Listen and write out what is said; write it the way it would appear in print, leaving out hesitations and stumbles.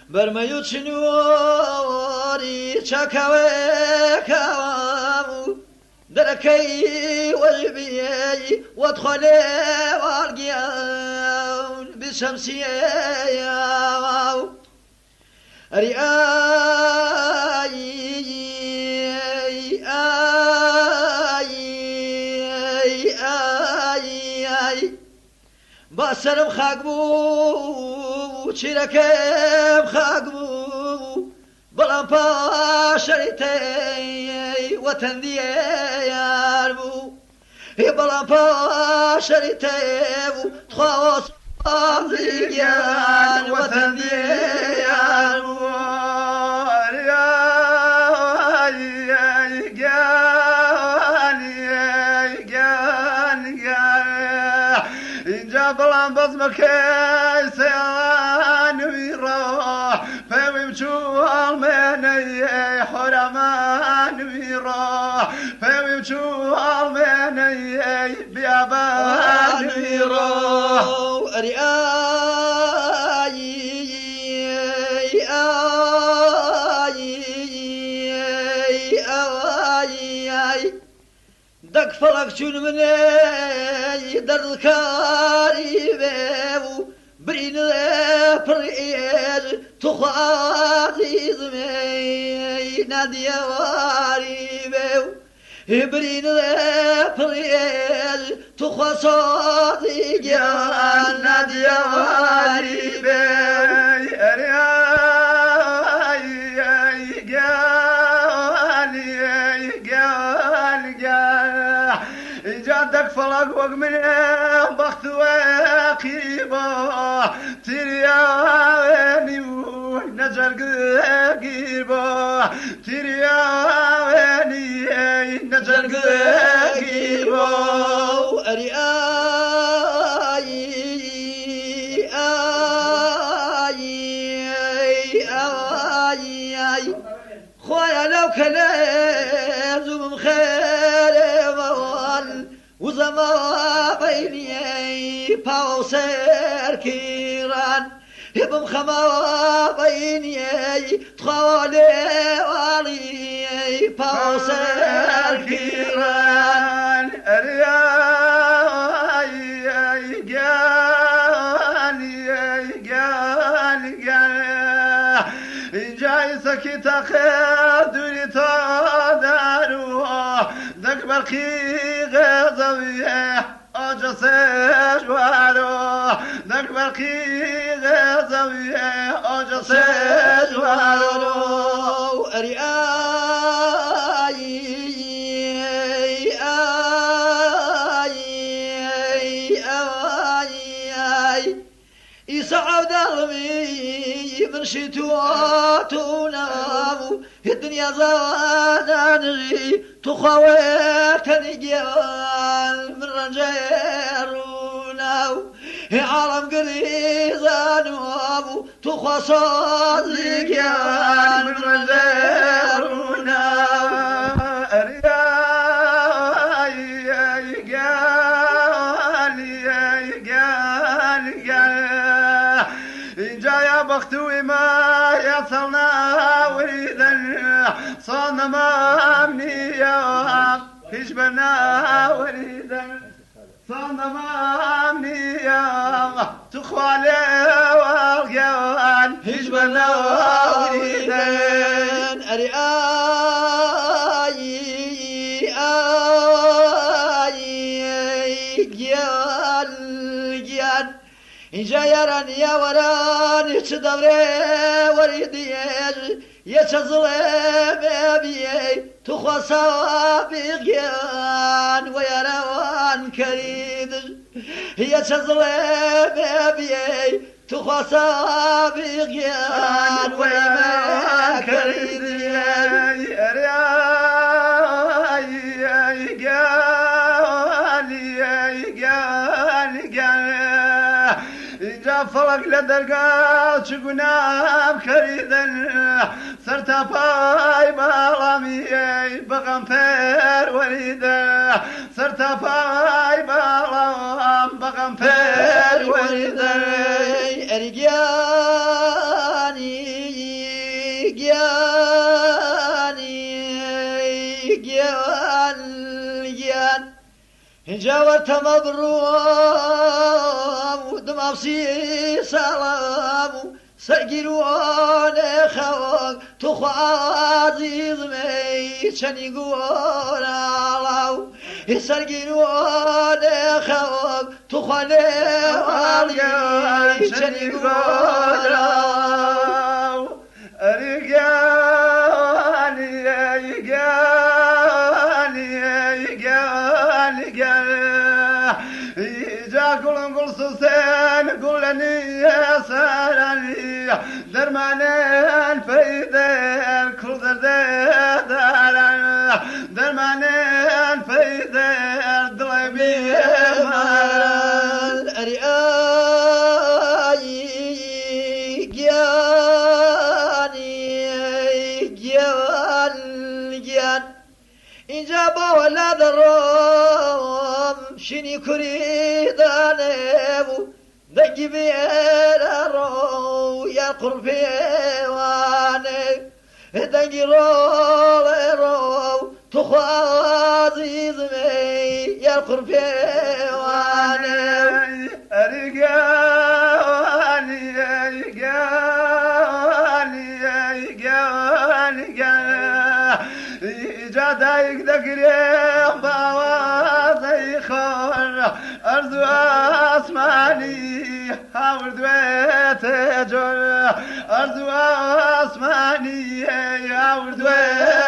برمیو چنواری چکوه کوامو درکی والبیی ودخلی والگیان بشمسیه باسرم خاک بو چیرکم خاک بو بلام پاشریتی وطن دیار بو بلام پاشریتی بو تخواست دیگر وطن دیار بو بلان بزمك سيان ويروح فيم شو المني حرمان ويروح فيم شو المني بيابان ويروح دك فلك شون مني دردكاري بيو برين لبريج تخاطي زمي نادي واري بيو برين لبريج تخاطي جان نادي واري بيو جادك فلق وقمن بخت وقيبا ترياويني نجر قيبا ترياويني نجر قيبا خويا لو كلازم خير وزما بيني باوسر كيران هبم خما بيني تخالي والي باوسر كيران جاي سكت خدري تدارو دك برقي غزويه اجسش وارو دك برقي غزويه اجسش وارو يسعد قلبي من شتوات ونام الدنيا زادني تخواتني جيال من رجال وناو عالم قريزان وابو تخصات جيال من رجال وناو جايا بختوي ما يصلنا وريدا صان ما امنيا كشبنا وريدا صان ما امنيا تخوالي والقوان هجبنا وريدا جايران يا وران يتدوري وريديج يتظلم بي تخوصا بغيان ويروان كريد يتظلم بي تخوصا بغيان ويروان كريد فرق لدرقا شقنا بكريدا سرتا باي مالامي بغنفر وليده سرتفاي بالام بغنفر وليده ارجاني جان جاورت مبروم ودماغسي سلام سرگیرون خواهد تو عزیز می چنی گورالاو سرگیرون خواهد تو خانه والی چنی گورالاو رجالي جا كلن قل سوسين قلني يا سالني درمان الفيدة كل درمان الفيدة ضربي مال اینجا با ولاد روم شنی کری دانه دقی بیر رو یا قربی وانه دقی رو تو خوازی زمی یا قربی وانه جادايك دقريم باوازي خور أرزو أسماني هاور دويت جور أرزو أسماني هاور دويت